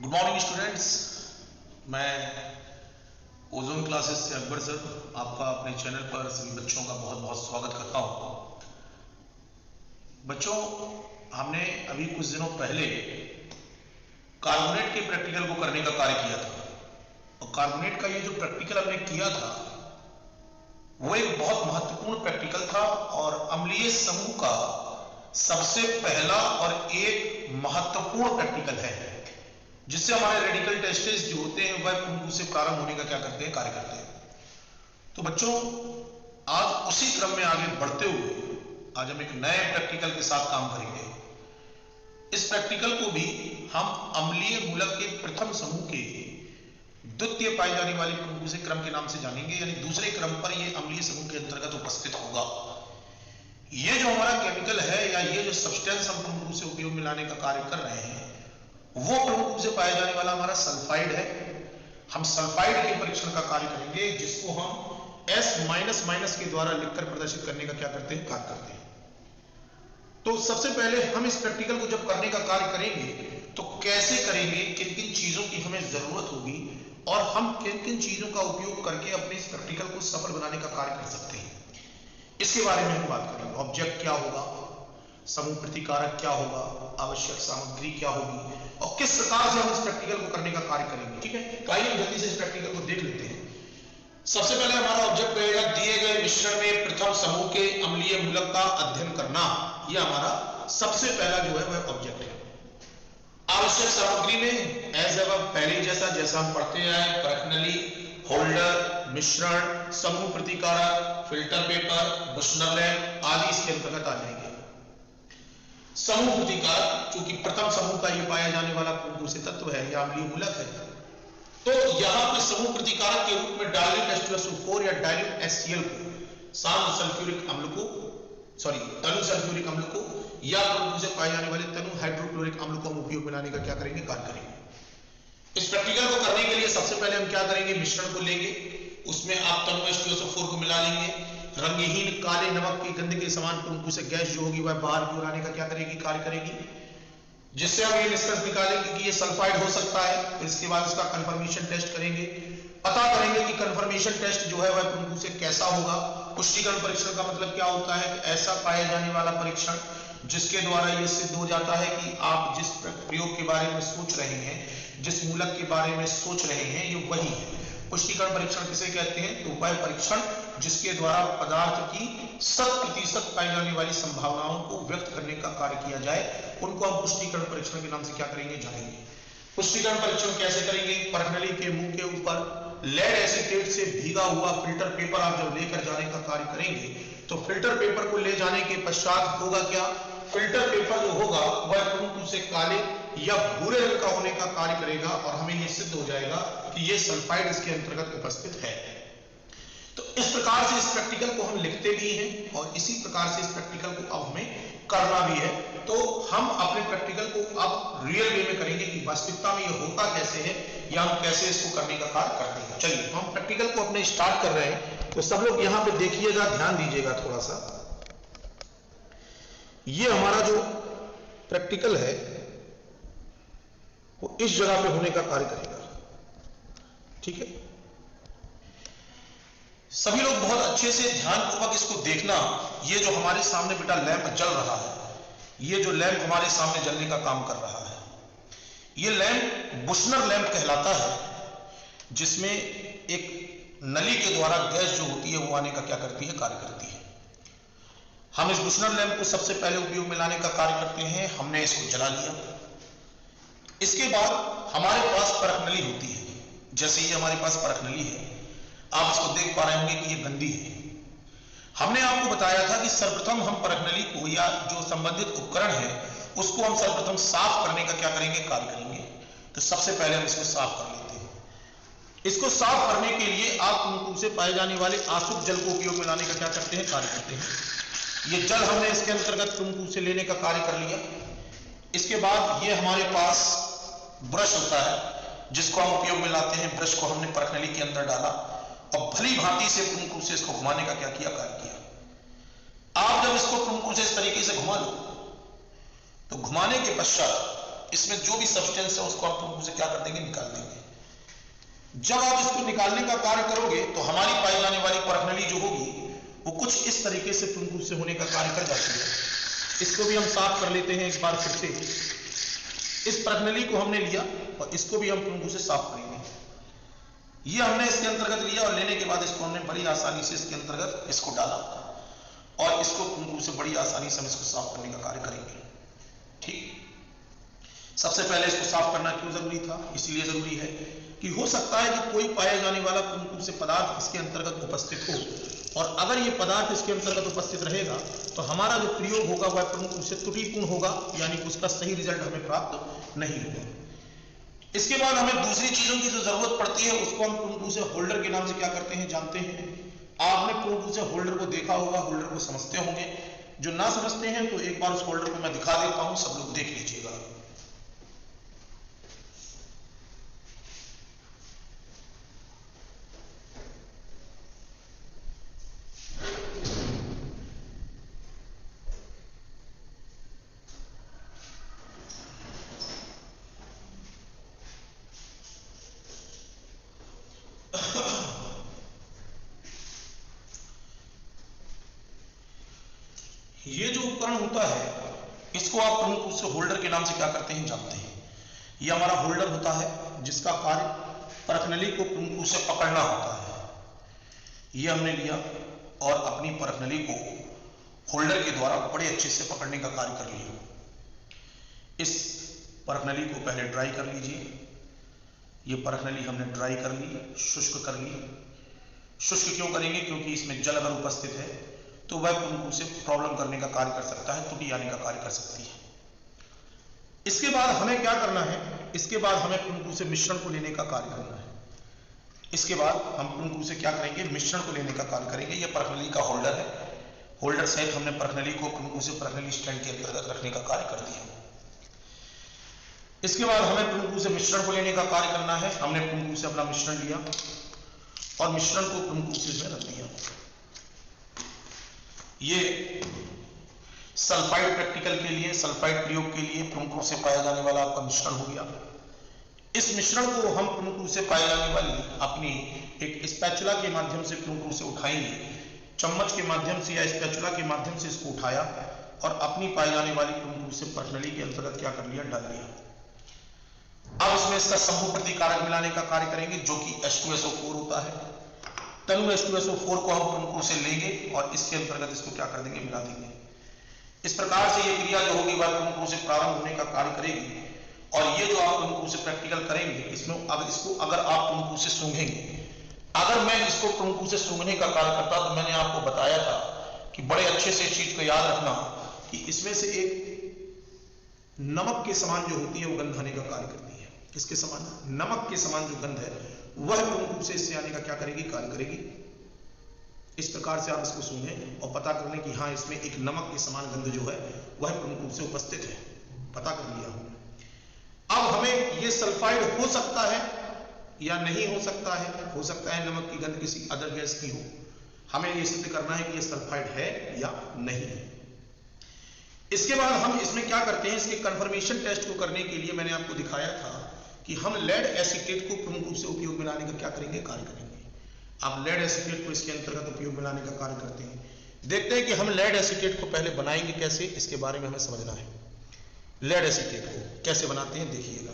Good morning students. मैं ozone classes से Akbar sir आपका अपने चैनल पर सभी बच्चों का बहुत बहुत स्वागत करता हूं। बच्चों, हमने अभी कुछ दिनों पहले कार्बोनेट के प्रैक्टिकल को करने का कार्य किया था और कार्बोनेट का ये जो प्रैक्टिकल हमने किया था वो एक बहुत महत्वपूर्ण प्रैक्टिकल था और अम्लीय समूह का सबसे पहला और एक महत्वपूर्ण प्रैक्टिकल है जिससे हमारे रेडिकल टेस्टेस जो होते हैं वह पूर्ण रूप से प्रारंभ होने का क्या करते हैं, कार्य करते हैं। तो बच्चों, आज उसी क्रम में आगे बढ़ते हुए आज हम एक नए प्रैक्टिकल के साथ काम करेंगे। इस प्रैक्टिकल को भी हम अम्लीय मूलक के प्रथम समूह के द्वितीय पाई जाने वाली पूर्ण रूप से क्रम के नाम से जानेंगे, यानी दूसरे क्रम पर यह अम्लीय समूह के अंतर्गत उपस्थित होगा। ये जो हमारा केमिकल है या ये जो सब्सटेंस हम पूर्ण रूप से उपयोग में लाने का कार्य कर रहे हैं वो प्रमुख रूप से पाया जाने वाला हमारा सल्फाइड है। हम सल्फाइड के परीक्षण का कार्य करेंगे जिसको हम S के द्वारा लिखकर प्रदर्शित करने का क्या करते हैं, कार्य करते हैं। तो सबसे पहले हम इस प्रैक्टिकल को जब करने का कार्य करेंगे तो कैसे करेंगे, किन किन चीजों की हमें जरूरत होगी और हम किन किन चीजों का उपयोग करके अपने इस प्रैक्टिकल को सफल बनाने का कार्य कर सकते हैं, इसके बारे में हम बात करेंगे। ऑब्जेक्ट क्या होगा, समूह प्रतिकारक क्या होगा, आवश्यक सामग्री क्या होगी और किस प्रकार से हम इस प्रैक्टिकल को करने का कार्य करेंगे। ठीक है, तो आइए जल्दी से इस प्रैक्टिकल को देख लेते हैं। सबसे पहले हमारा ऑब्जेक्ट रहेगा दिए गए मिश्रण में प्रथम समूह के अम्लीय मूलक का अध्ययन करना। यह हमारा सबसे पहला जो है वह ऑब्जेक्ट है। आवश्यक सामग्री में एज एवर पहले जैसा हम पढ़ते आए, परखनली, होल्डर, मिश्रण, समूह प्रतिकारक, फिल्टर पेपर, बुशनर लैंप आदि इसके अंतर्गत आ जाएंगे। समूह प्रतिकारक चूंकि प्रथम समूह का ये पाया जाने वाला पूर्ण रूप से तत्व है या अम्लीय मूलक है, तो यहां पर समूह प्रतिकारक के रूप में डाइल्यूट H2SO4 या डाइल्यूट HCl को तनु सल्फ्यूरिक अम्ल को या पूर्ण रूप से पाए जाने वाले तनु हाइड्रोक्लोरिक अम्ल को हम उपयोग में लाने का क्या करेंगे, कार्य करेंगे। इस प्रैक्टिकल को करने के लिए सबसे पहले हम क्या करेंगे, मिश्रण को लेंगे, उसमें आप तनु H2SO4 को मिला लेंगे। रंगहीन काले नमक की गंध के समान पूर्ण रूप से गैस जो होगी वह बाहर की ओर आने का क्या करेगी, कार्य करेगी, जिससे हम ये निष्कर्ष निकालेंगे कि ये सल्फाइड हो सकता है। फिर इसके बाद इसका कंफर्मेशन टेस्ट करेंगे, पता करेंगे कि कंफर्मेशन टेस्ट जो है वह पूर्ण रूप से कैसा होगा। पुष्टिकरण परीक्षण का मतलब क्या होता है, ऐसा पाया जाने वाला परीक्षण जिसके द्वारा यह सिद्ध हो जाता है कि आप जिस प्रयोग के बारे में सोच रहे हैं, जिस मूलक के बारे में सोच रहे हैं, ये वही है। पुष्टिकरण परीक्षण किसे कहते हैं, तो वह परीक्षण जिसके द्वारा पदार्थ की 100% पाई जाने वाली संभावनाओं को व्यक्त करने का कार्य किया जाए, उनको हम पुष्टिकरण परीक्षण के नाम से क्या करेंगे, जानेंगे। पुष्टिकरण परीक्षण कैसे करेंगे, परखनली के मुंह के ऊपर लेड एसीटेट से भीगा हुआ फिल्टर पेपर आप जब लेकर जाने का कार्य करेंगे तो फिल्टर पेपर को ले जाने के पश्चात होगा क्या, फिल्टर पेपर जो होगा वह पूर्ण रूप से काले या भूरे रंग का होने का कार्य करेगा और हमें यह सिद्ध हो जाएगा कि यह सल्फाइड इसके अंतर्गत उपस्थित है। तो इस प्रकार से इस प्रैक्टिकल को हम लिखते भी हैं और इसी प्रकार से इस प्रैक्टिकल को अब हमें करना भी है। तो हम अपने प्रैक्टिकल को अब रियल वे में करेंगे कि वास्तविकता में ये होता कैसे है या हम कैसे इसको करने का कार्य करते हैं। चलिए हम प्रैक्टिकल को अपने स्टार्ट कर रहे हैं, तो सब लोग यहां पे देखिएगा, ध्यान दीजिएगा थोड़ा सा। ये हमारा जो प्रैक्टिकल है वो इस जगह पे होने का कार्य करेगा। ठीक है, सभी लोग बहुत अच्छे से ध्यानपूर्वक इसको देखना। ये जो हमारे सामने बेटा लैंप जल रहा है, ये जो लैंप हमारे सामने जलने का काम कर रहा है, ये लैंप बुशनर लैंप कहलाता है, जिसमें एक नली के द्वारा गैस जो होती है वो आने का क्या करती है, कार्य करती है। हम इस बुशनर लैंप को सबसे पहले उपयोग में लाने का कार्य करते हैं। हमने इसको जला लिया, इसके बाद हमारे पास परखनली होती है। जैसे ये हमारे पास परखनली है, आप इसको देख पा रहे होंगे कि ये गंदी है। हमने आपको बताया था कि सर्वप्रथम हम परखनली को या जो संबंधित उपकरण है उसको हम सर्वप्रथम साफ करने का क्या करेंगे, कार्य करेंगे। तो सबसे पहले हम इसको साफ कर लेते हैं। इसको साफ करने के लिए आप पूर्ण रूप से पाए जाने वाले आसुत जल को उपयोग में लाने का क्या करते हैं, कार्य करते हैं। ये जल हमने इसके अंतर्गत पूर्ण रूप से लेने का कार्य कर लिया। इसके बाद ये हमारे पास ब्रश होता है जिसको हम उपयोग में लाते हैं। ब्रश को हमने परखनली के अंदर डाला और भली भांति से पूर्ण रूप से इसको घुमाने का क्या किया, कार्य किया। आप जब इसको पूर्ण रूप से इस तरीके से घुमा लो तो घुमाने के पश्चात इसमें जो भी सब्सटेंस है उसको आप पूर्ण रूप से क्या कर देंगे, निकाल देंगे। जब आप इसको निकालने का कार्य करोगे तो हमारी पाई जाने वाली परखनली जो होगी वो कुछ इस तरीके से पूर्ण रूप से होने का कार्य कर जाती है। इसको भी हम साफ कर लेते हैं एक बार फिर से। इस परखनली को हमने लिया और इसको भी हम पूर्ण रूप से साफ करेंगे। ये हमने इसके अंतर्गत लिया और लेने के बाद इसको हमने बड़ी आसानी से इसके अंतर्गत इसको डाला और इसको पूर्ण रूप से बड़ी आसानी से हम इसको साफ करने का कार्य करेंगे। ठीक, सबसे पहले इसको साफ करना क्यों जरूरी था, इसलिए जरूरी है कि हो सकता है कि कोई पाया जाने वाला पूर्ण रूप से पदार्थ इसके अंतर्गत उपस्थित हो और अगर ये पदार्थ इसके अंतर्गत उपस्थित रहेगा तो हमारा जो प्रयोग होगा वह पूर्ण रूप से त्रुटिपूर्ण होगा, यानी कि उसका सही रिजल्ट हमें प्राप्त नहीं होगा। इसके बाद हमें दूसरी चीजों की जो जरूरत पड़ती है उसको हम पूर्ण रूप से होल्डर के नाम से क्या करते हैं, जानते हैं। आपने पूर्ण रूप से होल्डर को देखा होगा, होल्डर को समझते होंगे। जो ना समझते हैं तो एक बार उस होल्डर को मैं दिखा देता हूं, सब लोग देख लीजिएगा। ये जो उपकरण होता है इसको आप प्रमुख रूप से होल्डर के नाम से क्या करते हैं, जानते हैं। ये हमारा होल्डर होता है जिसका कार्य परखनली को प्रमुख रूप से पकड़ना होता है। ये हमने लिया और अपनी परखनली को होल्डर के द्वारा बड़े अच्छे से पकड़ने का कार्य कर लिया। इस परखनली को पहले ड्राई कर लीजिए। ये परखनली हमने ड्राई कर ली, शुष्क कर ली। शुष्क क्यों करेंगे, क्योंकि इसमें जल अगर उपस्थित है तो वह पूर्ण रूप से प्रॉब्लम करने का कार्य कर सकता है, त्रुटि आने का कार्य कर सकती है। इसके बाद हमें क्या करना है, इसके बाद हमें पूर्ण रूप से मिश्रण को लेने का कार्य करना है। इसके बाद हम पूर्ण रूप से क्या करेंगे, मिश्रण को लेने का कार्य करेंगे। यह परखनली का होल्डर है। होल्डर सहित हमने परखनली को पूर्ण रूप से परखनली स्टैंड के अंतर्गत रखने का कार्य कर दिया। इसके बाद हमें पूर्ण रूप से मिश्रण को लेने का कार्य करना है। हमने पूर्ण रूप से अपना मिश्रण लिया और मिश्रण को पूर्ण रूप से इसमें रख दिया। ये सल्फाइड प्रैक्टिकल के लिए, सल्फाइड प्रयोग के लिए प्रमुख रूप से पाया जाने वाला आपका मिश्रण हो गया। इस मिश्रण को हम प्रमुख रूप से पाए जाने वाली अपनी एक स्पैचुला के माध्यम से प्रमुख रूप से उठाएंगे। चम्मच के माध्यम से या स्पैचुला के माध्यम से इसको उठाया और अपनी पाई जाने वाली प्रमुख रूप से परखनली के अंतर्गत क्या कर लिया, डाल लिया। अब इसमें इसका समूह प्रतिकारक मिलाने का कार्य करेंगे जो कि H2SO4 होता है। तनु H2SO4 को हम प्रमुख रूप से लेंगे और इसके अंतर्गत इसको क्या कर देंगे, मिला देंगे। इस प्रकार से ये क्रिया जो होगी वह प्रमुख रूप से प्रारंभ होने का कार्य करेगी। और ये जो आप प्रमुख रूप से प्रैक्टिकल करेंगे इसमें इसको अगर आप प्रमुख रूप से सूंघेंगे, अगर मैं इसको प्रमुख रूप से सूंघने का कार्य करता तो मैंने आपको बताया था कि बड़े अच्छे से इस चीज को याद रखना कि इसमें से एक नमक के समान जो होती है वो गंध आने का कार्य करती है। किसके समान, नमक के समान जो गंध है वह प्रमुख रूप से इससे आने का क्या करेगी, कार्य करेगी। इस प्रकार से आप इसको सूंघें और पता कर लें कि हाँ इसमें एक नमक के समान गंध जो है वह प्रमुख रूप से उपस्थित है। पता कर लिया हमने। अब हमें ये सल्फाइड हो सकता है या नहीं हो सकता है। हो सकता है नमक की गंध किसी अदर गैस की हो। हमें ये सिद्ध करना है कि ये सल्फाइड है या नहीं है। इसके बाद हम इसमें क्या करते हैं, इसके कंफर्मेशन टेस्ट को करने के लिए मैंने आपको दिखाया था कि हम लेड एसीटेट को प्रमुख रूप से उपयोग में लाने का क्या करेंगे, कार्य करेंगे। आप लेड एसीटेट को इसके अंतर्गत उपयोग में लाने का कार्य करते हैं। देखते हैं कि हम लेड एसीटेट को पहले बनाएंगे कैसे, इसके बारे में हमें समझना है। लेड एसीटेट को कैसे बनाते हैं देखिएगा।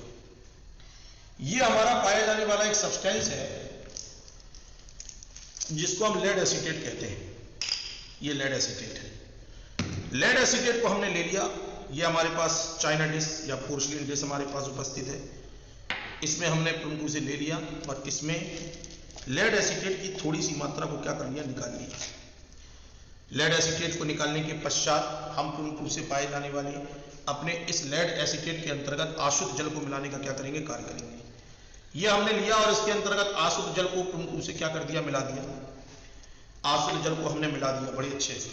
ये हमारा पाया जाने वाला एक सब्सटेंस है जिसको हम लेड एसीटेट कहते हैं। ये लेड एसीटेट है। लेड एसीटेट को हमने ले लिया। ये हमारे पास चाइना डिश या पोर्सिलेन डिश हमारे पास उपस्थित है। इसमें हमने प्रमुख रूप से ले लिया और इसमें लेड एसीटेट की थोड़ी सी मात्रा को क्या कर लिया, निकाल लिया। लेड एसीटेट को निकालने के पश्चात हम प्रमुख रूप से पाए जाने वाले अपने इस लेड एसीटेट के अंतर्गत आशुद्ध जल को मिलाने का क्या करेंगे, कार्य करेंगे। यह हमने लिया और इसके अंतर्गत आशुद्ध जल को प्रमुख रूप से क्या कर दिया, मिला दिया। आशुद्ध जल को हमने मिला दिया बड़े अच्छे से।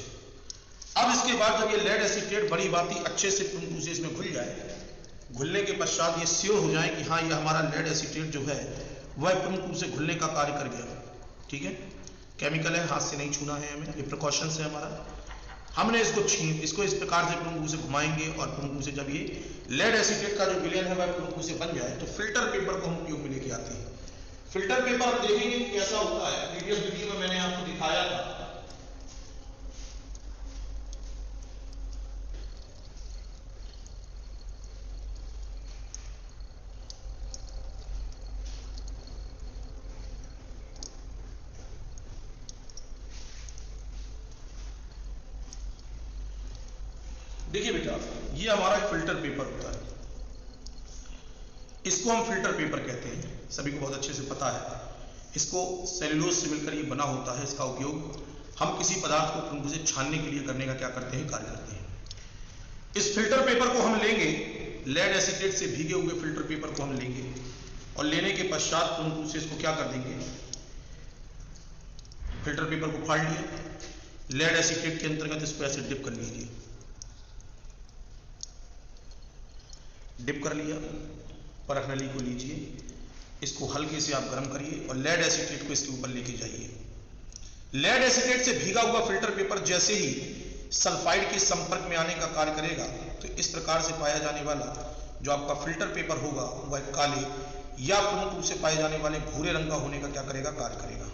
अब इसके बाद जब ये लेड एसीटेट बड़ी बाती अच्छे से प्रमुख रूप से इसमें घुल जाए, घुलने के पश्चात ये श्योर हो जाए कि हाँ ये हमारा लेड एसीटेट जो है वह प्रमुख रूप से घुलने का कार्य कर गया। ठीक है, केमिकल है, हाथ से नहीं छूना है हमें, ये प्रिकॉशंस है हमारा। हमने इसको इस प्रकार से प्रमुख से घुमाएंगे और प्रमुख से जब ये लेड एसीटेट का जो विलयन है वह प्रमुख से बन जाए तो फिल्टर पेपर को हम उपयोग में लेके आते हैं। फिल्टर पेपर हम देखेंगे कैसा होता है। प्रीवियस वीडियो में मैंने आपको दिखाया था। देखिए बेटा, ये हमारा फिल्टर पेपर होता है, इसको हम फिल्टर पेपर कहते हैं, सभी को बहुत अच्छे से पता है। इसको सेल्यूलोज से मिलकर ये बना होता है। इसका उपयोग हम किसी पदार्थ को प्रमुख से छानने के लिए करने का क्या करते हैं, कार्य करते हैं। इस फिल्टर पेपर को हम लेंगे, लेड एसीटेट से भीगे हुए फिल्टर पेपर को हम लेंगे और लेने के पश्चात प्रमुख से इसको क्या कर देंगे, फिल्टर पेपर को फाड़ लिया, लेड एसीटेट के अंतर्गत इसको ऐसे डिप कर लीजिए, डिप कर लिया। परख नली को लीजिए, इसको हल्के से आप गर्म करिए और लेड एसीटेट को इसके ऊपर लेके जाइए। लेड एसीटेट से भीगा हुआ फिल्टर पेपर जैसे ही सल्फाइड के संपर्क में आने का कार्य करेगा तो इस प्रकार से पाया जाने वाला जो आपका फिल्टर पेपर होगा वह काले या प्रमुख रूप से पाए जाने वाले भूरे रंग का होने का क्या करेगा, कार्य करेगा।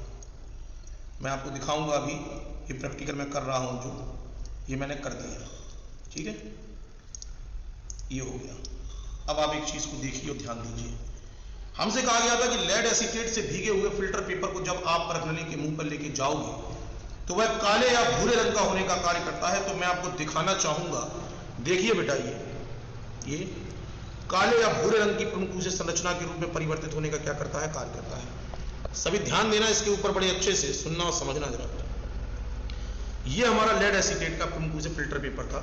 मैं आपको दिखाऊंगा अभी, ये प्रैक्टिकल मैं कर रहा हूं, जो ये मैंने कर दिया, ठीक है, ये हो गया। अब आप एक चीज को देखिए और ध्यान दीजिए। हमसे कहा गया था कि लेड एसीटेट से भीगे हुए फिल्टर पेपर को जब आप परख नली के मुंह पर लेके जाओगे तो वह काले या भूरे रंग का होने का कार्य करता है। तो मैं आपको दिखाना चाहूंगा, देखिए बेटा, ये काले या भूरे रंग की प्रमुख रूप से संरचना के रूप में परिवर्तित होने का क्या करता है, कार्य करता है। सभी ध्यान देना इसके ऊपर, बड़े अच्छे से सुनना और समझना जरा। ये हमारा लेड एसीटेट का प्रमुख रूप से फिल्टर पेपर था।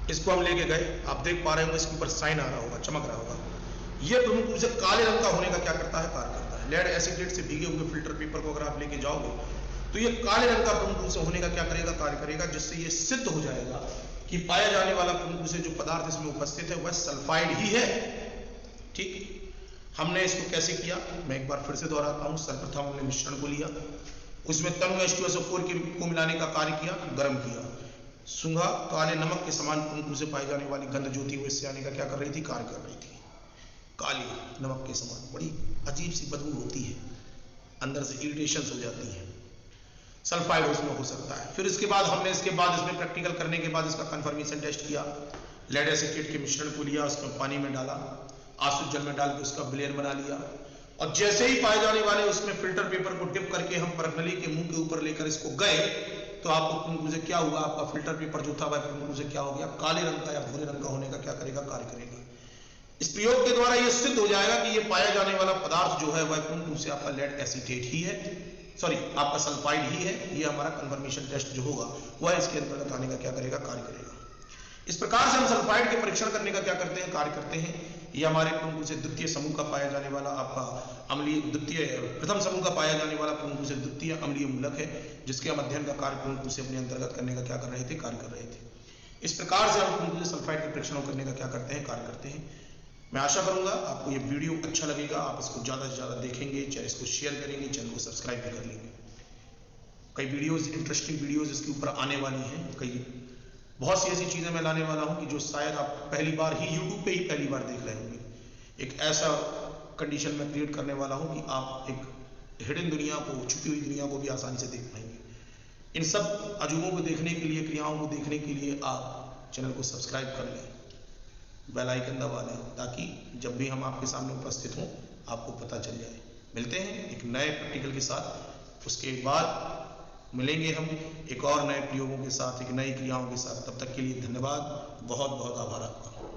इसको हम लेके गए, आप देख पा रहे होंगे इसके ऊपर साइन आ रहा होगा, चमक रहा होगा। यह प्रमुख रूप से काले रंग का होने का क्या करता है, कार्य करता है। लेड एसीटेट से भीगे हुए फिल्टर पेपर को अगर आप लेके जाओगे तो ये काले रंग का प्रमुख रूप से होने का क्या करेगा, कार्य करेगा, जिससे ये सिद्ध हो जाएगा कि पाया जाने वाला प्रमुख रूप से जो पदार्थ इसमें उपस्थित है वह सल्फाइड ही है। ठीक, हमने इसको कैसे किया, मैं एक बार फिर से दोहराता हूं। सर्वप्रथम हमने मिश्रण को लिया, उसमें तनु H2SO4 को मिलाने का कार्य किया, गर्म किया, सूंघा, काले नमक के समान प्रमुख रूप से पाई जाने वाली गंध जो थी वो इससे आने का क्या कर रही थी, कार्य कर रही थी। काले नमक के समान बड़ी अजीब सी बदबू होती है, अंदर से इरिटेशन हो जाती है, सल्फाइड उसमें हो सकता है। फिर इसके बाद हमने इसमें प्रैक्टिकल करने के बाद इसका कंफर्मेशन टेस्ट किया। लेड एसीटेट के मिश्रण को लिया, उसमें पानी में डाला, आसुत जल में डाल के उसका विलयन बना लिया और जैसे ही पाए जाने वाले उसमें फिल्टर पेपर को डिप करके हम परख नली के मुंह के ऊपर लेकर इसको गए तो आपको प्रमुख रूप से क्या हुआ, आपका फिल्टर पेपर जो था वह प्रमुख रूप से क्या हो गया, काले रंग का या भूरे रंग का होने का क्या करेगा, कार्य करेगा। इस प्रयोग के द्वारा यह सिद्ध हो जाएगा कि यह पाया जाने वाला पदार्थ जो है वह प्रमुख रूप से आपका लेड एसीटेट ही है, सॉरी आपका सल्फाइड ही है। यह हमारा कंफर्मेशन टेस्ट जो होगा वह इसके अंतर्गत आने का क्या करेगा, कार्य करेगा। इस प्रकार से हम सल्फाइड के परीक्षण करने का क्या करते हैं, कार्य करते हैं। यह हमारे प्रमुख रूप से द्वितीय समूह का पाया जाने वाला आपका अम्लीय प्रथम समूह का पाया जाने वाला प्रमुख रूप से द्वितीय अम्लीय मूलक है, जिसके हम अध्ययन का कार्य प्रमुख रूप से अपने अंतर्गत करने का क्या कर रहे थे, कार्य कर रहे थे। इस प्रकार से हम प्रमुख रूप से सल्फाइड के परीक्षण करने का क्या करते हैं, कार्य करते हैं। मैं आशा करूंगा आपको ये वीडियो अच्छा लगेगा, आप इसको ज्यादा से ज्यादा देखेंगे, चाहे इसको शेयर करेंगे, चैनल को सब्सक्राइब भी कर लेंगे। कई वीडियोस, इंटरेस्टिंग वीडियोस इसके ऊपर आने वाली हैं। कई बहुत सी ऐसी चीजें मैं लाने वाला हूं कि जो शायद आप पहली बार ही यूट्यूब पे ही पहली बार देख रहे होंगे। एक ऐसा कंडीशन में क्रिएट करने वाला हूं कि आप एक हिडन दुनिया को, छुपी हुई दुनिया को भी आसानी से देख पाएंगे। इन सब अजूबों को देखने के लिए, क्रियाओं को देखने के लिए आप चैनल को सब्सक्राइब कर लें, बेल आइकन दबा लें, ताकि जब भी हम आपके सामने उपस्थित हों आपको पता चल जाए। मिलते हैं एक नए प्रैक्टिकल के साथ, उसके बाद मिलेंगे हम एक और नए प्रयोगों के साथ, एक नई क्रियाओं के साथ। तब तक के लिए धन्यवाद, बहुत बहुत आभार आपका।